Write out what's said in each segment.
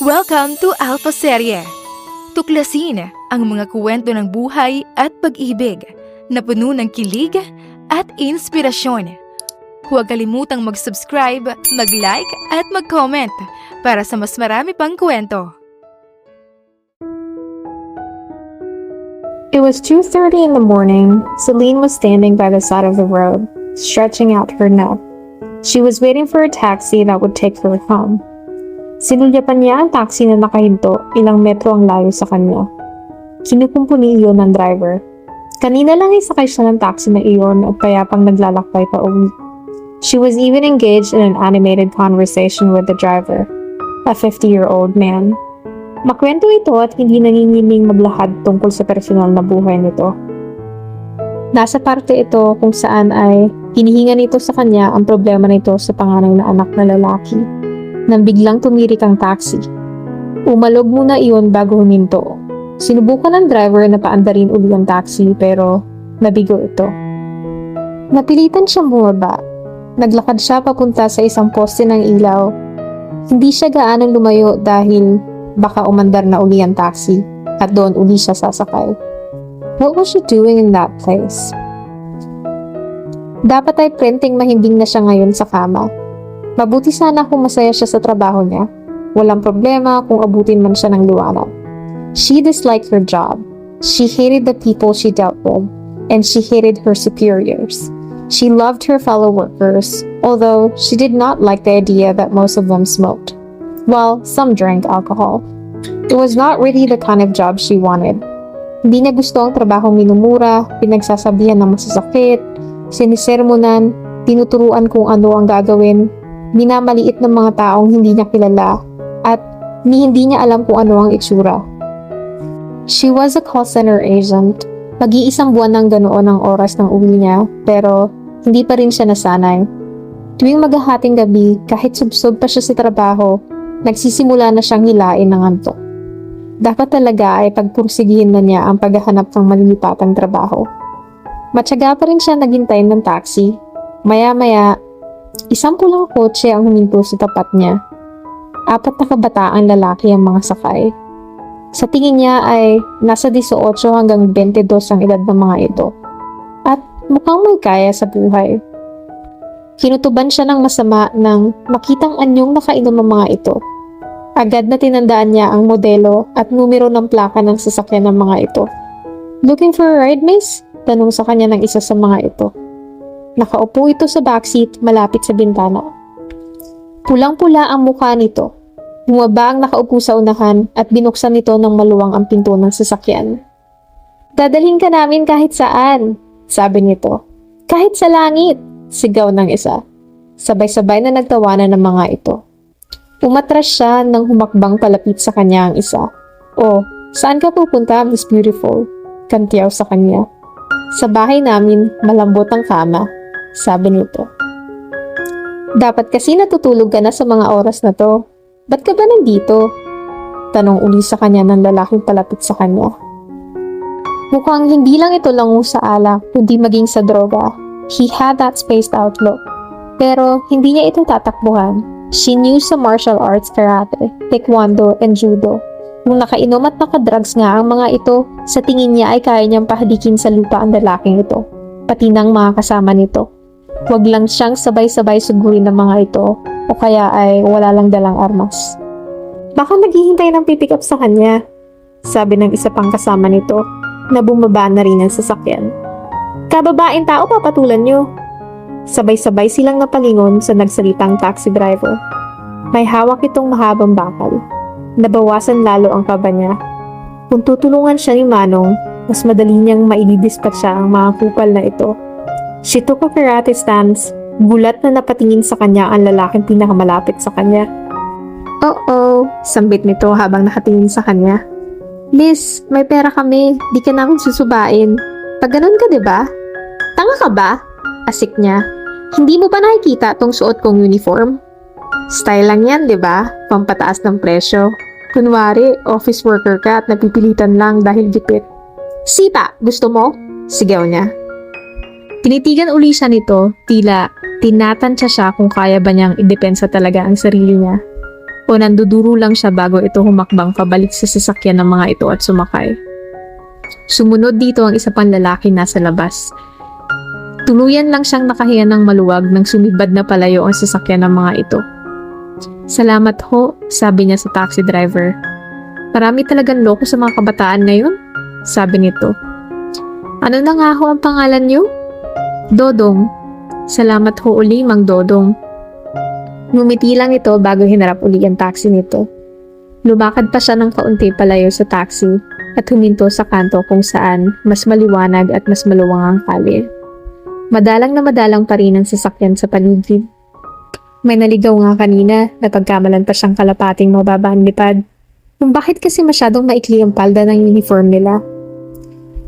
Welcome to Alpha Serye. Tuklasin ang mga kwento ng buhay at pag-ibig na puno ng kilig at inspirasyon. Huwag kalimutang mag-subscribe, mag-like at mag-comment para sa mas marami pang kwento. It was 2:30 in the morning. Celine was standing by the side of the road, stretching out her neck. She was waiting for a taxi that would take her home. Sinulyapan niya ang taxi na nakahinto, ilang metro ang layo sa kanya. Kinukumpo ni iyon ng driver. Kanina lang isakay siya ng taxi na iyon at payapang naglalakbay pa uwi. She was even engaged in an animated conversation with the driver, a 50-year-old man. Makwento ito at hindi nangingining maglahad tungkol sa personal na buhay nito. Nasa parte ito kung saan ay hinihinga nito sa kanya ang problema nito sa panganay na anak na lalaki. Nang biglang tumirik ang taxi. Umalog muna iyon bago huminto. Sinubukan ng driver na paandarin uli ang taxi pero nabigo ito. Napilitan siyang bumaba. Naglakad siya papunta sa isang poste ng ilaw. Hindi siya gaanong lumayo dahil baka umandar na uli ang taxi at doon uli siya sasakay. What was she doing in that place? Dapat ay printing mahimbing na siya ngayon sa kama. Mabuti sana kung masaya siya sa trabaho niya. Walang problema kung abutin man siya ng liwanag. She disliked her job. She hated the people she dealt with, and she hated her superiors. She loved her fellow workers, although she did not like the idea that most of them smoked. Well, some drank alcohol. It was not really the kind of job she wanted. Hindi niya gusto ang trabahong minumura, pinagsasabihan ng masasakit, sinisermonan, tinuturuan kung ano ang gagawin, minamaliit ng mga taong hindi niya kilala at hindi niya alam kung ano ang itsura. She was a call center agent. Mag-iisang buwan ng ganoon ang oras ng uwi niya pero hindi pa rin siya nasanay. Tuwing maghahating gabi, kahit subsob pa siya sa trabaho, nagsisimula na siyang hilain ng antok. Dapat talaga ay pagpursigihin na niya ang paghahanap ng malilipatang trabaho. Matyaga pa rin siya naghintay ng taxi. Maya-maya, isang pulang kotse ang huminto sa tapat niya. 4 na kabataang lalaki ang mga sakay. Sa tingin niya ay nasa 18 hanggang 22 ang edad ng mga ito. At mukhang may kaya sa buhay. Kinutuban siya ng masama nang makitang anyong nakainom ang mga ito. Agad na tinandaan niya ang modelo at numero ng plaka ng sasakyan ng mga ito. "Looking for a ride, miss?" Tanong sa kanya ng isa sa mga ito. Nakaupo ito sa backseat malapit sa bintana. Pulang-pula ang mukha nito. Bumaba ang nakaupo sa unahan at binuksan nito ng maluwang ang pinto ng sasakyan. "Dadalhin ka namin kahit saan," sabi nito. "Kahit sa langit," sigaw ng isa. Sabay-sabay na nagtawanan ng mga ito. Umatras siya nang humakbang palapit sa kanya ang isa. "Oh, saan ka pupunta, Miss Beautiful?" Kantiyaw sa kanya. "Sa bahay namin, malambot ang kama," sabi nito. "Dapat kasi natutulog ka na sa mga oras na to. Ba't ka ba nandito?" Tanong uli sa kanya ng lalaking palapit sa kanya. Mukhang hindi lang ito lango sa alak, kundi maging sa droga. He had that spaced out look. Pero hindi niya ito tatakbuhan. She knew sa martial arts, karate, taekwondo, and judo. Kung nakainom at nakadrugs nga ang mga ito, sa tingin niya ay kaya niyang pahadikin sa lupa ang lalaking ito, pati ng mga kasama nito. Huwag lang siyang sabay-sabay sugurin ng mga ito, o kaya ay wala lang dalang armas. "Baka naghihintay ng pipick up sa kanya," sabi ng isa pang kasama nito, na bumaba na rin ang sasakyan. "Kababaeng tao papatulan niyo." Sabay-sabay silang napalingon sa nagsalitang taxi driver. May hawak itong mahabang bakal. Nabawasan lalo ang kaba niya. Kung tutulungan siya ni Manong, mas madali niyang maididispatcha ang mga kupal na ito. She took a karate stance. Gulat na napatingin sa kanya ang lalaking pinakamalapit sa kanya. "Oh-oh," sambit nito habang nakatingin sa kanya. "Miss, may pera kami. Di ka namin susubain. Pag ganun ka, diba? Tanga ka ba?" Asik niya. "Hindi mo ba nakikita tong suot kong uniform? Style lang yan, diba? Pampataas ng presyo. Kunwari, office worker ka at napipilitan lang dahil gipit." "Sipa, gusto mo?" sigaw niya. Tinitigan uli siya nito, tila tinatansya siya kung kaya ba niyang idepensa talaga ang sarili niya. o nanduduro lang siya bago ito humakbang pabalik sa sasakyan ng mga ito at sumakay. Sumunod dito ang isa pang lalaki nasa labas. Tuluyan lang siyang nakahiya ng maluwag nang sumibad na palayo ang sasakyan ng mga ito. "Salamat ho," sabi niya sa taxi driver. "Marami talagang loko sa mga kabataan ngayon," sabi nito. "Ano na nga ho ang pangalan niyo?" "Dodong." "Salamat ho uli, Mang Dodong." Ngumiti lang ito bago hinarap uli ang taxi nito. Lumakad pa siya ng kaunti palayo sa taxi at huminto sa kanto kung saan mas maliwanag at mas maluwang ang kalye. Madalang na madalang pa rin ang sasakyan sa paligid. May naligaw nga kanina na pagkamalan pa siyang kalapating mababa ang lipad. Kung bakit kasi masyadong maikli ang palda ng uniform nila.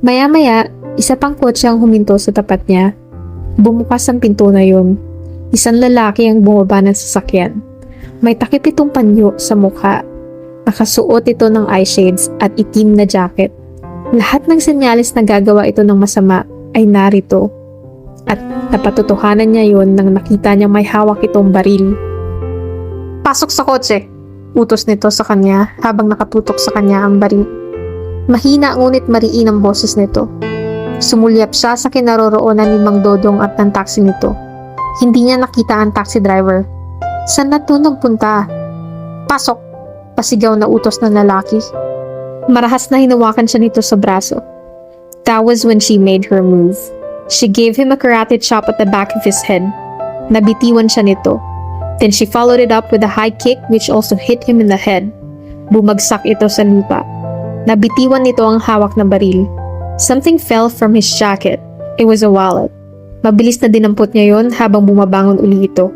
Maya-maya, isa pang kotse ang huminto sa tapat niya. Bumukas ang pinto na yun. Isang lalaki ang bumaba ng sasakyan. May takip itong panyo sa mukha. Nakasuot ito ng eye shades at itim na jacket. Lahat ng senyalis na gagawa ito ng masama ay narito. At napatotohanan niya yon nang nakita niya may hawak itong baril. "Pasok sa kotse!" utos nito sa kanya habang nakatutok sa kanya ang baril. Mahina ngunit mariin ang boses nito. Sumulyap siya sa kinaroroonan ni Mang Dodong at ng taxi nito. Hindi niya nakita ang taxi driver. "Saan na to nagpunta?" "Pasok!" pasigaw na utos ng lalaki. Marahas na hinawakan siya nito sa braso. That was when she made her move. She gave him a karate chop at the back of his head. Nabitiwan siya nito. Then she followed it up with a high kick which also hit him in the head. Bumagsak ito sa lupa. Nabitiwan nito ang hawak na baril. Something fell from his jacket. It was a wallet. Mabilis na dinampot niya yon habang bumabangon uli ito.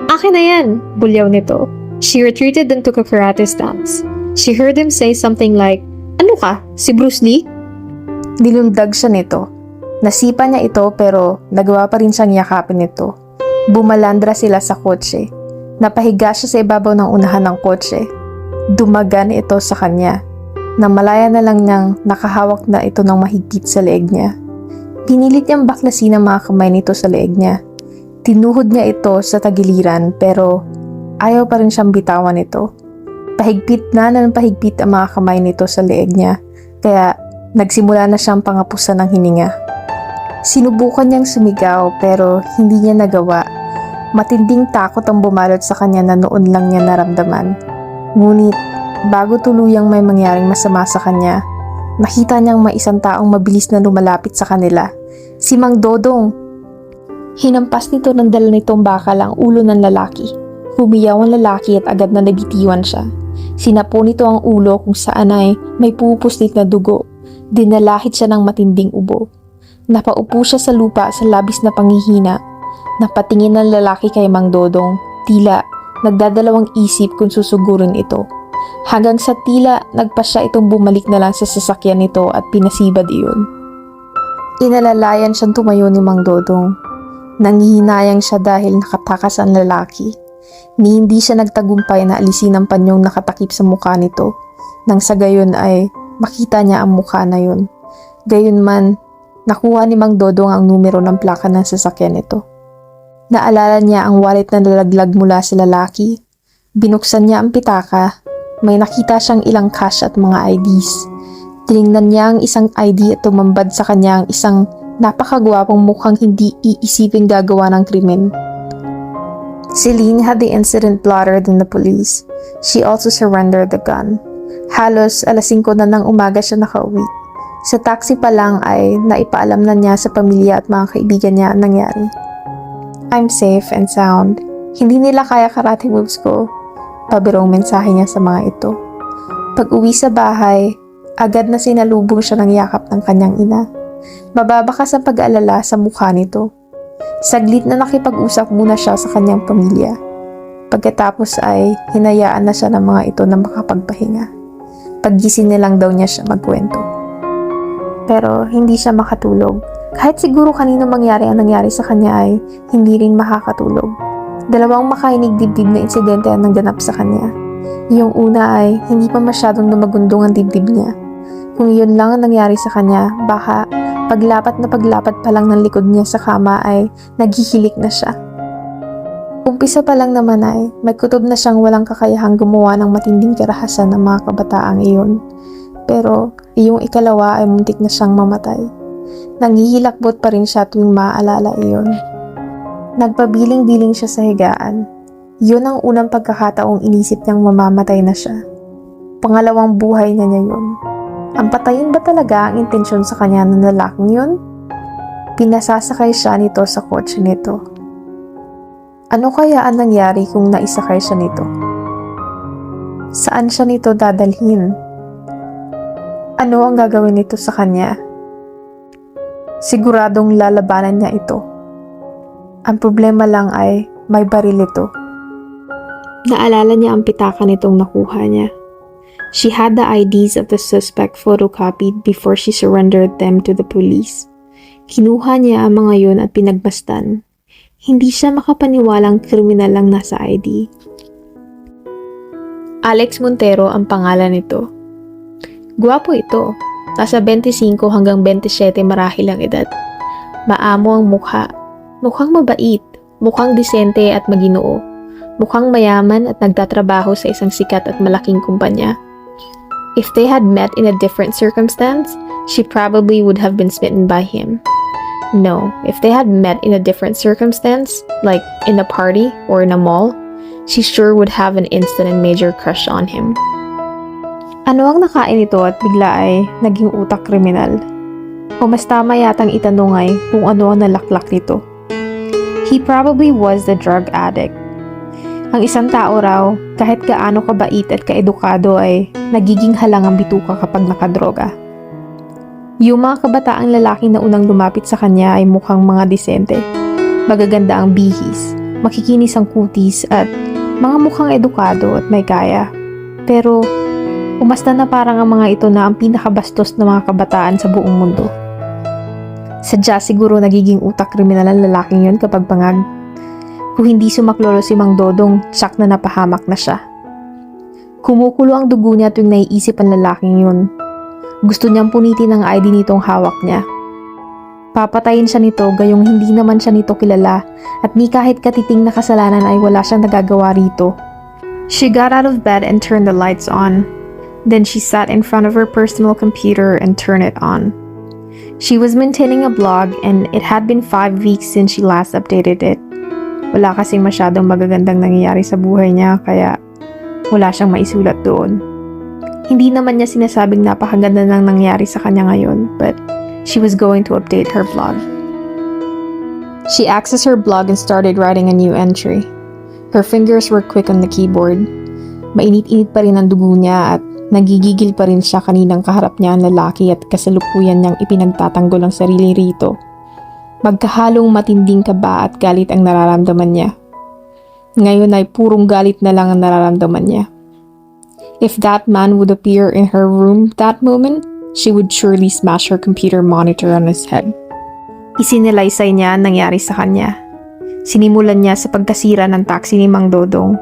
"Akin na yan!" bulyaw nito. She retreated and took a karate stance. She heard him say something like, "Ano ka? Si Bruce Lee?" Nilundag siya nito. Nasipa niya ito pero nagawa pa rin siyang yakapin ito. Bumalandra sila sa kotse. Napahiga siya sa ibabaw ng unahan ng kotse. Dumagan ito sa kanya. Nang malaya na lang niyang nakahawak na ito ng mahigpit sa leeg niya. Pinilit niyang baklasin ang mga kamay nito sa leeg niya. Tinuhod niya ito sa tagiliran pero ayaw pa rin siyang bitawan ito. Pahigpit na ng pahigpit ang mga kamay nito sa leeg niya kaya nagsimula na siyang pangapusan ng hininga. Sinubukan niyang sumigaw pero hindi niya nagawa. Matinding takot ang bumalot sa kanya na noon lang niya naramdaman. Ngunit bago tuluyang may mangyaring masama sa kanya, nakita niyang may isang taong mabilis na lumalapit sa kanila. Si Mang Dodong. Hinampas nito ng dala nitong bakal ang ulo ng lalaki. Humiyaw ang lalaki at agad na nabitiwan siya. Sinapo nito ang ulo kung saan ay may pupuslit na dugo. Dinalahit siya ng matinding ubo. Napaupo siya sa lupa sa labis na panghihina. Napatingin ng lalaki kay Mang Dodong, tila nagdadalawang isip kung susugurin ito. Hanggang sa tila nagpasya itong bumalik na lang sa sasakyan nito at pinasibad iyon. Inalalayan siyang tumayo ni Mang Dodong. Nanghihinayang siya dahil nakatakas ang lalaki. Ni hindi siya nagtagumpay na alisin ang panyong nakatakip sa mukha nito. Nang sa gayon ay makita niya ang mukha na yun. Gayunman, nakuha ni Mang Dodong ang numero ng plaka ng sasakyan nito. Naalala niya ang wallet na nalaglag mula sa lalaki. Binuksan niya ang pitaka. May nakita siyang ilang cash at mga IDs. Tiningnan niya ang isang ID at tumambad sa kanya ang isang napakagwapong mukhang hindi iisiping gagawa ng krimen. Celine had the incident blotted in the police. She also surrendered the gun. Halos alas 5 na ng umaga siya nakauwi. Sa taxi pa lang ay naipaalam na niya sa pamilya at mga kaibigan niya ang nangyari. "I'm safe and sound. Hindi nila kaya karate moves ko." Pabirong mensahe niya sa mga ito. Pag-uwi sa bahay, agad na sinalubong siya ng yakap ng kanyang ina. Mababakas ang pag-aalala sa mukha nito. Saglit na nakipag-usap muna siya sa kanyang pamilya. Pagkatapos ay hinayaan na siya ng mga ito na makapagpahinga. Paggising na lang daw niya siya magkwento. Pero hindi siya makatulog. Kahit siguro kanino mangyari ang nangyari sa kanya ay hindi rin makakatulog. Dalawang makainig dibdib na insidente ang nangganap sa kanya. Yung una ay hindi pa masyadong lumagundong ang dibdib niya. Kung yun lang ang nangyari sa kanya, baka paglapat na paglapat pa lang ng likod niya sa kama ay naghihilik na siya. Umpisa pa lang naman ay may kutob na siyang walang kakayahang gumawa ng matinding karahasan ng mga kabataang iyon. Pero iyong ikalawa ay muntik na siyang mamatay. Nanghihilakbot pa rin siya tuwing maaalala iyon. Nagpabiling-biling siya sa higaan. Yun ang unang pagkakataong inisip niyang mamamatay na siya. Pangalawang buhay na niya yun. Ang patayin ba talaga ang intensyon sa kanya ng lalaking yun? Pinasasakay siya nito sa kotse nito. Ano kaya ang nangyari kung naisakay siya nito? Saan siya nito dadalhin? Ano ang gagawin nito sa kanya? Siguradong lalabanan niya ito. Ang problema lang ay may baril ito. Naalala niya ang pitaka nitong nakuha niya. She had the IDs of the suspect photocopied before she surrendered them to the police. Kinuha niya ang mga yun at pinagmasdan. Hindi siya makapaniwalang kriminal lang nasa ID. Alex Montero ang pangalan nito. Guwapo ito. Nasa 25 hanggang 27 marahil ang edad. Maamo ang mukha. Mukhang mabait. Mukhang disente at maginoo. Mukhang mayaman at nagtatrabaho sa isang sikat at malaking kumpanya. If they had met in a different circumstance, she probably would have been smitten by him. No, if they had met in a different circumstance, like in a party or in a mall, she sure would have an instant and major crush on him. Ano ang nakain ito at bigla ay naging utak kriminal? O mas tama yatang itanong ay kung ano ang nalaklak nito. He probably was the drug addict. Ang isang tao raw, kahit gaano kabait at kaedukado ay nagiging halangang bituka kapag nakadroga. Yung mga kabataang lalaki na unang lumapit sa kanya ay mukhang mga disente. Magaganda ang bihis, makikinis ang kutis at mga mukhang edukado at may kaya. Pero umasta na parang ang mga ito na ang pinakabastos na mga kabataan sa buong mundo. Sadya siguro nagiging utak kriminal ang lalaking yun kapag bangag. Kung hindi sumaklolo si Mang Dodong, tsak na napahamak na siya. Kumukulo ang dugo niya tuwing naiisip ang lalaking yun. Gusto niyang punitin ang ID nitong hawak niya. Papatayin siya nito gayong hindi naman siya nito kilala at ni kahit katiting na kasalanan ay wala siyang nagagawa rito. She got out of bed and turned the lights on. Then she sat in front of her personal computer and turned it on. She was maintaining a blog and it had been 5 weeks since she last updated it. Wala kasing masyadong magagandang nangyayari sa buhay niya kaya wala siyang maisulat doon. Hindi naman niya sinasabing napakaganda nang nangyari sa kanya ngayon, but she was going to update her blog. She accessed her blog and started writing a new entry. Her fingers were quick on the keyboard. Mainit-init pa rin ang dugo niya at nagigigil pa rin siya kaninang kaharap niya ang lalaki at kasalukuyan niyang ipinagtatanggol ang sarili rito. Magkahalong matinding kaba at galit ang nararamdaman niya. Ngayon ay purong galit na lang ang nararamdaman niya. If that man would appear in her room that moment, she would surely smash her computer monitor on his head. Isinilaysay niya ang nangyari sa kanya. Sinimulan niya sa pagkasira ng taxi ni Mang Dodong,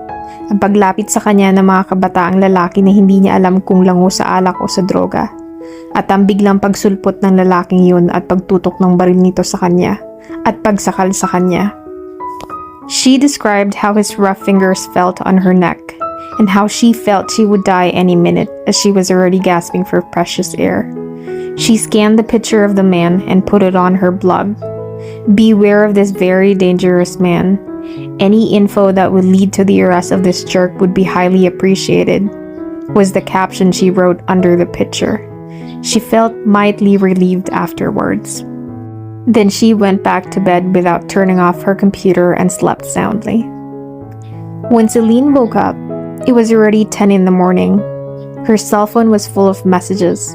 ang paglapit sa kanya ng mga kabataang lalaki na hindi niya alam kung lango sa alak o sa droga, at ang biglang pagsulpot ng lalaking yun at pagtutok ng baril nito sa kanya, at pagsakal sa kanya. She described how his rough fingers felt on her neck, and how she felt she would die any minute as she was already gasping for precious air. She scanned the picture of the man and put it on her blog. Beware of this very dangerous man. Any info that would lead to the arrest of this jerk would be highly appreciated, was the caption she wrote under the picture. She felt mightily relieved afterwards. Then she went back to bed without turning off her computer and slept soundly. When Celine woke up, it was already 10 in the morning. Her cell phone was full of messages.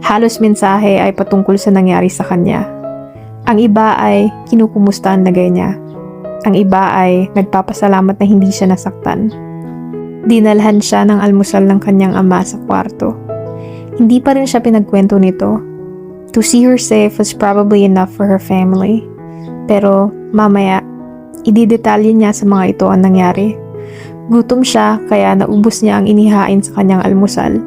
Halos mensahe ay patungkol sa nangyari sa kanya. Ang iba ay kinukumusta ang lagay niya. Ang iba ay nagpapasalamat na hindi siya nasaktan. Dinalhan siya ng almusal ng kanyang ama sa kwarto. Hindi pa rin siya pinagkwento nito. To see her safe was probably enough for her family. Pero mamaya, ididetalye niya sa mga ito ang nangyari. Gutom siya kaya naubos niya ang inihain sa kanyang almusal.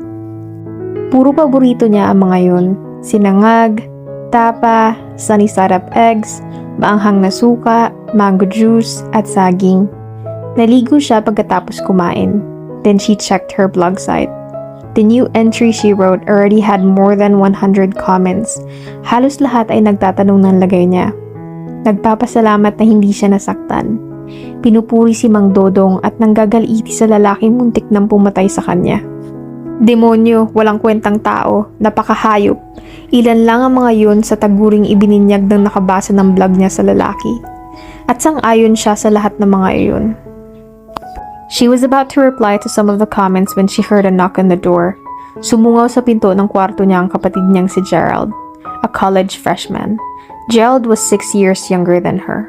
Puro paborito niya ang mga yun. Sinangag, tapa, sunny side up eggs, maanghang na suka, mango juice, at saging. Naligo siya pagkatapos kumain. Then she checked her blog site. The new entry she wrote already had more than 100 comments. Halos lahat ay nagtatanong ng lagay niya. Nagpapasalamat na hindi siya nasaktan. Pinupuri si Mang Dodong at nanggagaliiti sa lalaking muntik nang pumatay sa kanya. Demonyo, walang kwentang tao, napakahayop. Ilan lang ang mga yun sa taguring ibininyag ng nakabasa ng blog niya sa lalaki. At sang-ayon siya sa lahat ng mga iyon. She was about to reply to some of the comments when she heard a knock on the door. Sumungaw sa pinto ng kwarto niya ang kapatid niyang si Gerald, a college freshman. Gerald was 6 years younger than her.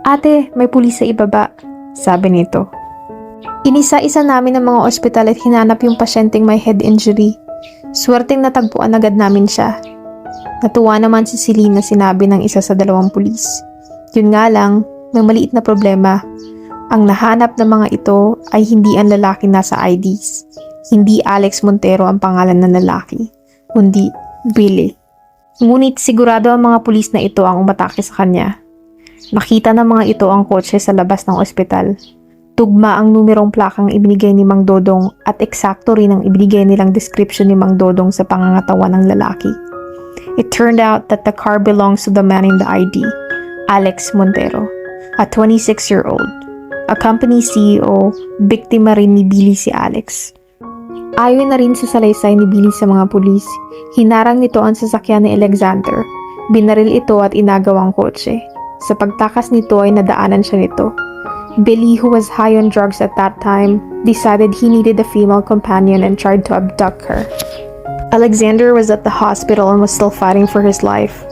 Ate, may pulis sa ibaba, sabi nito. Inisa-isa namin ang mga ospital at hinanap yung pasyenteng may head injury. Swerteng natagpuan agad namin siya. Natuwa naman si Celine na sinabi ng isa sa dalawang pulis. Yun nga lang, may maliit na problema. Ang nahanap ng mga ito ay hindi ang lalaki nasa IDs. Hindi Alex Montero ang pangalan ng lalaki, kundi Billy. Ngunit sigurado ang mga pulis na ito ang umatake sa kanya. Nakita ng mga ito ang kotse sa labas ng ospital. Tugma ang numerong plakang ibinigay ni Mang Dodong at eksakto rin ang ibinigay nilang description ni Mang Dodong sa pangangatawan ng lalaki. It turned out that the car belongs to the man in the ID, Alex Montero, a 26-year-old. A company CEO, biktima rin ni Billy si Alex. Ayon na rin sa salaysay ni Billy sa mga pulis, hinarang nito ang sasakyan ni Alexander. Binaril ito at inagaw ang kotse. Sa pagtakas nito ay nadaanan siya nito. Billy, who was high on drugs at that time, decided he needed a female companion and tried to abduct her. Alexander was at the hospital and was still fighting for his life.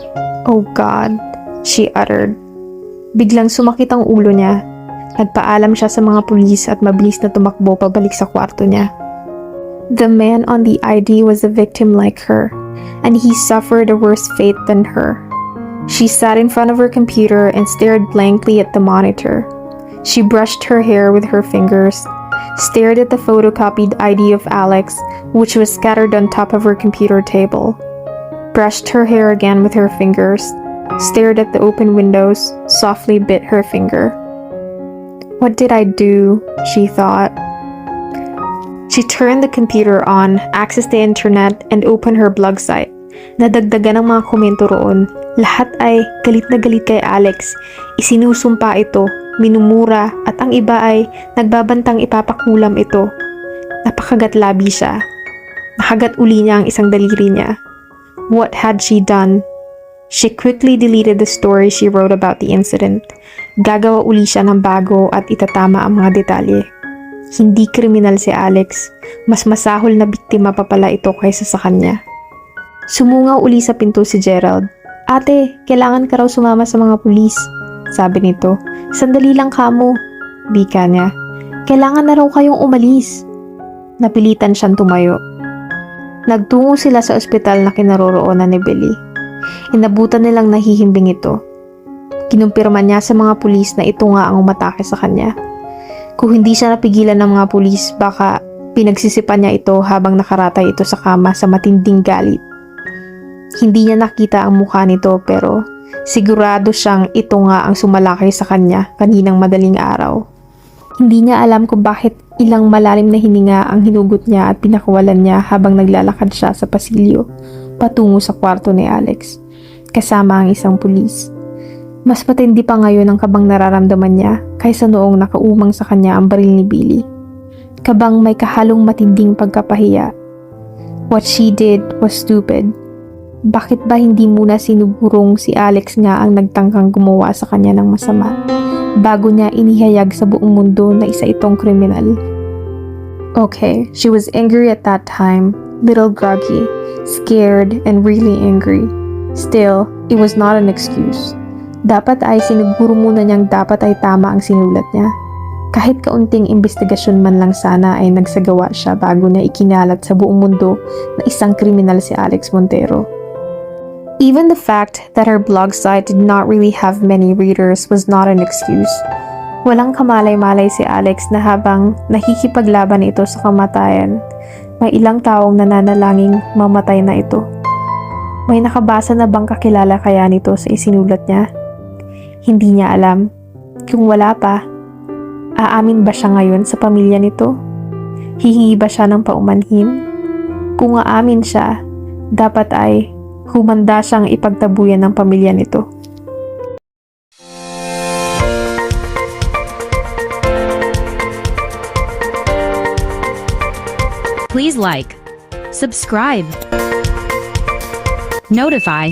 Oh God, she uttered. Biglang sumakit ang ulo niya. Nagpaalam siya sa mga pulis at mabilis na tumakbo pabalik sa kwarto niya. The man on the ID was a victim like her, and he suffered a worse fate than her. She sat in front of her computer and stared blankly at the monitor. She brushed her hair with her fingers, stared at the photocopied ID of Alex, which was scattered on top of her computer table, brushed her hair again with her fingers, stared at the open windows, softly bit her finger. What did I do? She thought. She turned the computer on, accessed the internet, and opened her blog site. Nadagdagan ang mga komento roon. Lahat ay galit na galit kay Alex. Isinusumpa ito, minumura, at ang iba ay nagbabantang ipapakulam ito. Napakagatlabi siya. Nakagat uli niya ang isang daliri niya. What had she done? She quickly deleted the story she wrote about the incident. Gagawa uli siya ng bago at itatama ang mga detalye. Hindi kriminal si Alex. Mas masahol na biktima pa pala ito kaysa sa kanya. Sumungaw uli sa pinto si Gerald. Ate, kailangan ka raw sumama sa mga pulis, sabi nito. Sandali lang kamo, bika niya. Kailangan na raw kayong umalis. Napilitan siyang tumayo. Nagtungo sila sa ospital na kinaroroonan ni Billy. Inabutan nilang nahihimbing ito. Kinumpirma niya sa mga pulis na ito nga ang umatake sa kanya. Kung hindi siya napigilan ng mga pulis, baka pinagsisipan niya ito habang nakaratay ito sa kama sa matinding galit. Hindi niya nakita ang mukha nito pero sigurado siyang ito nga ang sumalakay sa kanya kaninang madaling araw. Hindi niya alam kung bakit ilang malalim na hininga ang hinugot niya at pinakawalan niya habang naglalakad siya sa pasilyo patungo sa kwarto ni Alex, kasama ang isang pulis. Mas matindi pa ngayon ang kabang nararamdaman niya kaysa noong nakaumang sa kanya ang baril ni Billy. Kabang may kahalong matinding pagkapahiya. What she did was stupid. Bakit ba hindi muna sinugurong si Alex nga ang nagtangkang gumawa sa kanya ng masama bago niya inihayag sa buong mundo na isa itong kriminal? Okay, she was angry at that time, little groggy, scared, and really angry. Still, it was not an excuse. Dapat ay siniguro muna niyang dapat ay tama ang sinulat niya. Kahit kaunting investigasyon man lang sana ay nagsagawa siya bago niya ikinalat sa buong mundo na isang kriminal si Alex Montero. Even the fact that her blog site did not really have many readers was not an excuse. Walang kamalay-malay si Alex na habang nakikipaglaban ito sa kamatayan, may ilang taong nananalangin mamatay na ito. May nakabasa na bang kakilala kaya nito sa isinulat niya? Hindi niya alam. Kung wala pa, Aamin ba siya ngayon sa pamilya nito? Hihingi ba siya ng paumanhin? Kung aamin siya, dapat ay humanda siyang ipagtabuyan ng pamilya nito. Please like, subscribe, notify,